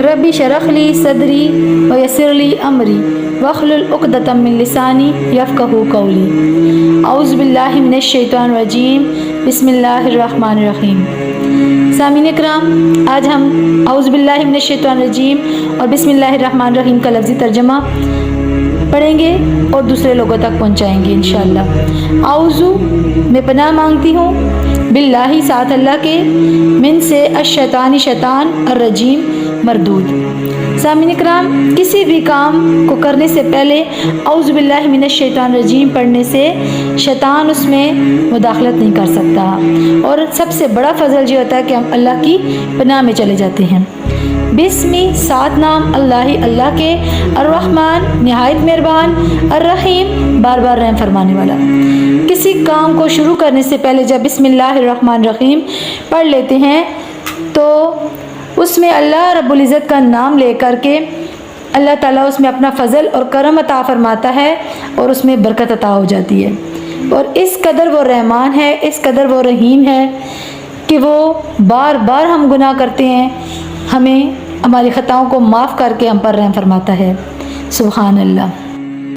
रब्बी शरह ली सदरी व यस्सिर ली अमरी वहलुल उक़दतम मिन लिसानी यफ़क़हू क़ौली। औज़ु बिल्लाहि मिनश शैतानिर रजीम, बिस्मिल्लाहिर रहमानिर रहीम। सामीन इकराम, आज हम औज़ु बिल्लाहि मिनश शैतानिर रजीम और बिस्मिल्लाहिर रहमानिर रहीम का लफ्ज़ी तर्जुमा पढ़ेंगे और दूसरे लोगों तक पहुँचाएँगे इंशाअल्लाह। औज़ु मैं पनाह मांगती हूँ, बिल्लाहि साथ अल्लाह के, मिन से अश-शैतानी शैतान, अर्रजीम मरदूद। सामीन इकराम, किसी भी काम को करने से पहले औज़ु बिल्लाहि मिनश शैतानिर रजीम पढ़ने से शैतान उसमें मुदाखलत नहीं कर सकता। और सबसे बड़ा फजल ये होता है कि हम अल्लाह की पनाह में चले जाते हैं। बिस्मी सात नाम अल्लाह ही अल्लाह के, अर्रहमान निहायत मेहरबान, अर्रहीम बार बार रहम फरमाने वाला। किसी काम को शुरू करने से पहले जब बिस्मिल्लाहिर्रहमानिर्रहीम पढ़ लेते हैं तो उसमें अल्लाह रब्बुल इज़्ज़त का नाम ले करके अल्लाह ताला उसमें अपना फ़ज़ल और करम अता फ़रमाता है और उसमें बरकत अता हो जाती है। और इस कदर वो रहमान है, इस कदर वो रहीम है कि वो बार बार हम गुनाह करते हैं, हमें हमारी ख़ताओं को माफ़ करके हम पर रहम फरमाता है। सुभान अल्लाह।